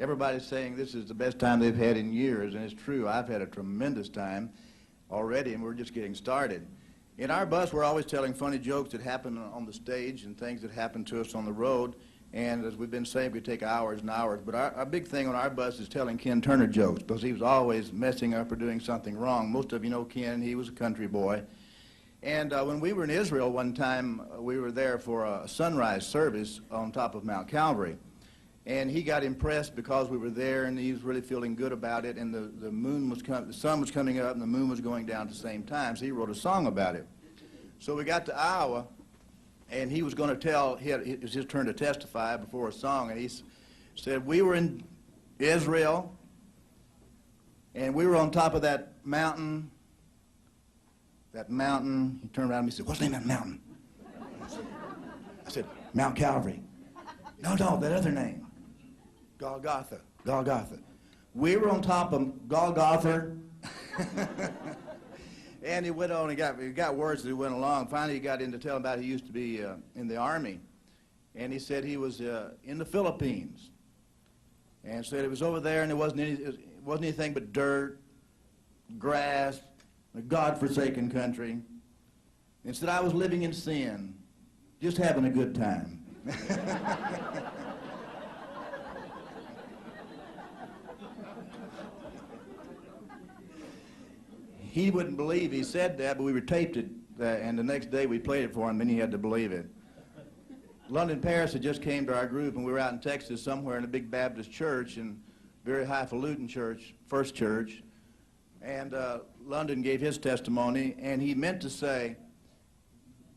everybody's saying this is the best time they've had in years, and it's true. I've had a tremendous time already, and we're just getting started. In our bus, we're always telling funny jokes that happen on the stage and things that happen to us on the road. And as we've been saying, we take hours and hours. But our big thing on our bus is telling Ken Turner jokes, because he was always messing up or doing something wrong. Most of you know Ken. He was a country boy. And when we were in Israel one time, we were there for a sunrise service on top of Mount Calvary. And he got impressed because we were there, and he was really feeling good about it. And the sun was coming up, and the moon was going down at the same time. So he wrote a song about it. So we got to Iowa, and he was going to tell. It was his turn to testify before a song, and he said, "We were in Israel, and we were on top of that mountain. That mountain." He turned around and he said, "What's the name of that mountain?" I said, "Mount Calvary." No, that other name. Golgotha. Golgotha. We were on top of Golgotha. And he went on, he got worse as he went along. Finally, he got into telling about he used to be in the Army. And he said he was in the Philippines. And said it was over there, and it wasn't anything but dirt, grass, a God-forsaken country. And said I was living in sin, just having a good time. He wouldn't believe he said that, but we were taped it, and the next day we played it for him, and he had to believe it. London Paris had just came to our group, and we were out in Texas somewhere in a big Baptist church, and very highfalutin church, First Church, and London gave his testimony, and he meant to say,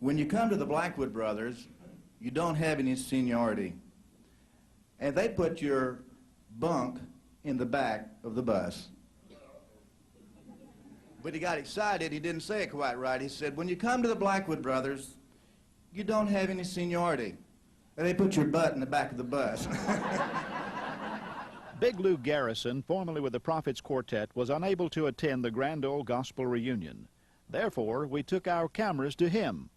when you come to the Blackwood brothers, you don't have any seniority, and they put your bunk in the back of the bus. But he got excited. He didn't say it quite right. He said, when you come to the Blackwood brothers, you don't have any seniority. And they put your butt in the back of the bus. Big Lou Garrison, formerly with the Prophets Quartet, was unable to attend the Grand Ole Gospel reunion. Therefore, we took our cameras to him.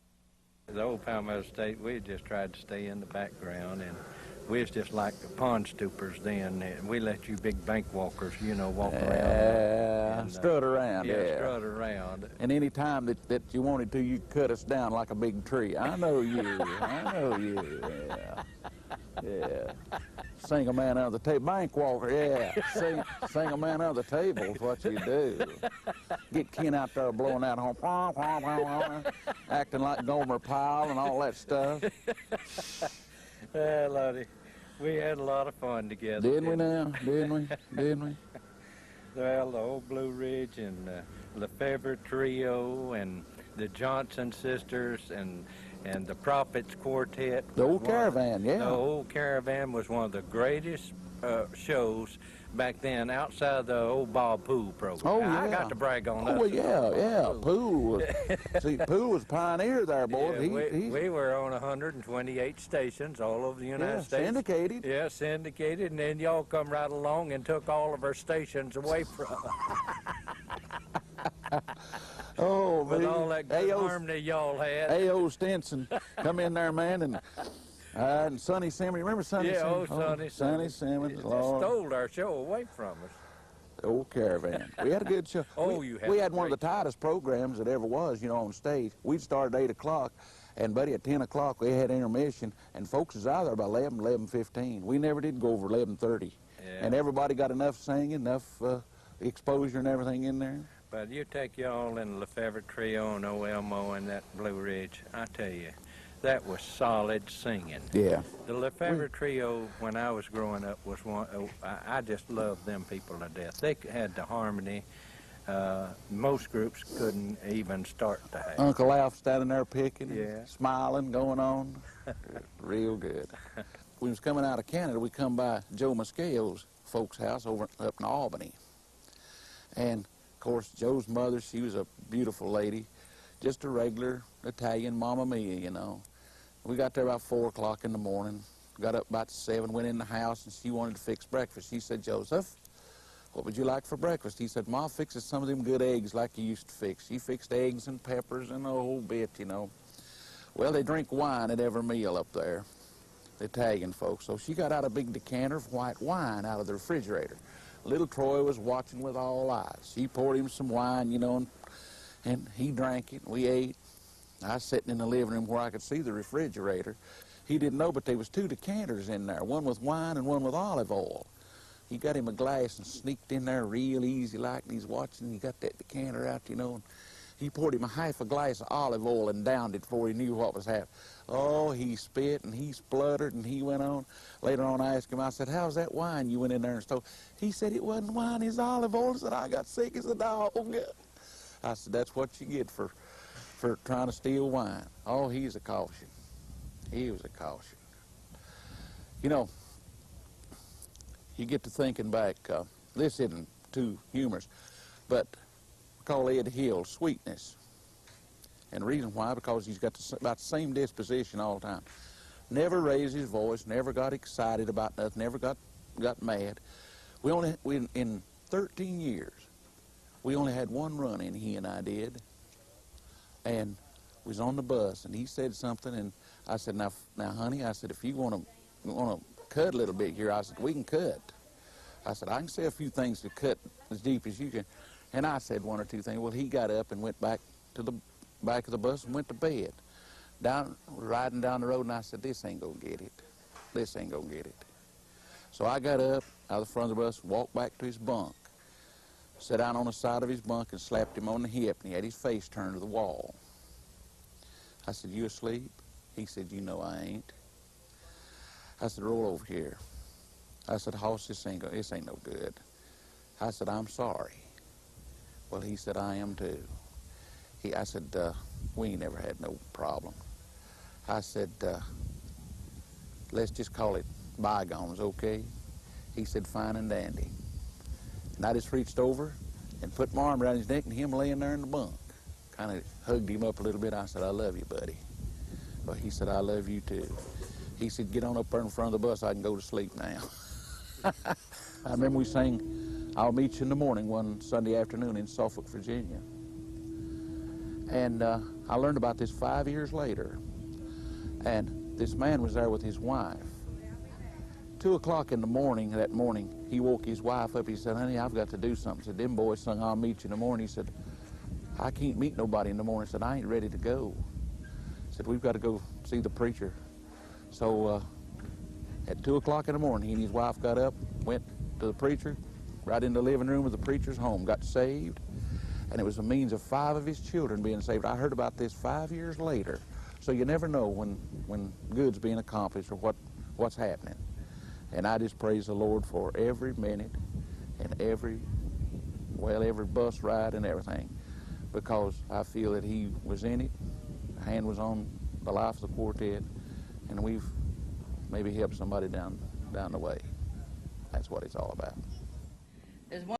The old Palmetto State, we just tried to stay in the background, and we was just like the pond stoopers then. We let you big bank walkers, you know, walk around. Yeah, strut around, yeah. Strut around. And any time that you wanted to, you cut us down like a big tree. I know you, I know you, yeah. Yeah. Sing a man under the table. Bank walker, yeah. Sing a man under the table is what you do. Get Ken out there blowing that horn, acting like Gomer Pyle and all that stuff. Lordy, we had a lot of fun together. Didn't we now? Didn't we? Didn't we? Well, the old Blue Ridge and Lefebvre Trio and the Johnson Sisters and the Prophets Quartet. The old Caravan, yeah. The old Caravan was one of the greatest shows back then outside the old Bob Poole program. Oh, yeah. I got to brag on that. Oh, yeah. Poole. See, Poole was pioneer there, boy. Yeah, we were on 128 stations all over the United States. Syndicated. Yeah, syndicated, and then y'all come right along and took all of our stations away from us. Oh, man. With all that good harmony y'all had. A.O. Stinson come in there, man, and Sonny Simmons. Remember Sonny Simmons? Yeah, Sonny Simmons. Just stole our show away from us. The old Caravan. We had a good show. We had one of the tightest programs that ever was, you know, on stage. We'd start at 8 o'clock, and, buddy, at 10 o'clock we had intermission, and folks was out there by 11:15. We never did go over 11:30. Yeah. And everybody got enough singing, enough exposure and everything in there. But you take y'all in the Lefebvre Trio and Elmo and that Blue Ridge, I tell you, that was solid singing. Yeah. The Lefebvre Trio, when I was growing up, was one. I just loved them people to death. They had the harmony. Most groups couldn't even start to have. Uncle Alf standing there picking, yeah, smiling, going on. Real good. We was coming out of Canada, we come by Joe Mascao's folks' house up in Albany. And of course, Joe's mother, she was a beautiful lady, just a regular Italian Mamma Mia, you know. We got there about 4 o'clock in the morning, got up about 7, went in the house, and she wanted to fix breakfast. She said, "Joseph, what would you like for breakfast?" He said, "Ma fixes some of them good eggs like you used to fix." She fixed eggs and peppers and a whole bit, you know. Well, they drink wine at every meal up there. the Italian folks. So she got out a big decanter of white wine out of the refrigerator. Little Troy was watching with all eyes. She poured him some wine, you know, and he drank it. We ate. I was sitting in the living room where I could see the refrigerator. He didn't know, but there was 2 decanters in there, one with wine and one with olive oil. He got him a glass and sneaked in there real easy like, and he's watching. He got that decanter out, you know, and he poured him a half a glass of olive oil and downed it before he knew what was happening. Oh, he spit and he spluttered and he went on. Later on, I asked him, I said, how's that wine you went in there and stole? He said, it wasn't wine, it's olive oil. I said, I got sick as a dog. I said, that's what you get for trying to steal wine. Oh, he's a caution. He was a caution. You know, you get to thinking back, this isn't too humorous, but we call Ed Hill sweetness. And the reason why, because he's got about the same disposition all the time. Never raised his voice, never got excited about nothing, never got mad. In 13 years, we only had one run-in, he and I did. And we was on the bus, and he said something, and I said, now, honey, I said, if you want to cut a little bit here, I said, we can cut. I said, I can say a few things to cut as deep as you can. And I said 1 or 2 things. Well, he got up and went back to the back of the bus and went to bed. Riding down the road, and I said, this ain't gonna get it. This ain't gonna get it. So I got up out of the front of the bus, walked back to his bunk, sat down on the side of his bunk and slapped him on the hip, and he had his face turned to the wall. I said, you asleep? He said, you know I ain't. I said, roll over here. I said, Hoss, this ain't no good. I said, I'm sorry. Well, he said, I am too. I said, we ain't never had no problem. I said, let's just call it bygones, okay? He said, fine and dandy. And I just reached over and put my arm around his neck and him laying there in the bunk. Kind of hugged him up a little bit. I said, I love you, buddy. Well, he said, I love you too. He said, get on up there in front of the bus. I can go to sleep now. I remember we sang I'll Meet You in the Morning one Sunday afternoon in Suffolk, Virginia. And I learned about this 5 years later. And this man was there with his wife. 2 o'clock in the morning, that morning, he woke his wife up. He said, honey, I've got to do something. He said, them boys sung I'll Meet You in the Morning. He said, I can't meet nobody in the morning. He said, I ain't ready to go. He said, we've got to go see the preacher. So at 2 o'clock in the morning, he and his wife got up, went to the preacher, right in the living room of the preacher's home, got saved, and it was a means of 5 of his children being saved. I heard about this 5 years later. So you never know when good's being accomplished or what's happening. And I just praise the Lord for every minute and every bus ride and everything, because I feel that he was in it, a hand was on the life of the quartet, and we've maybe helped somebody down the way. That's what it's all about. There's one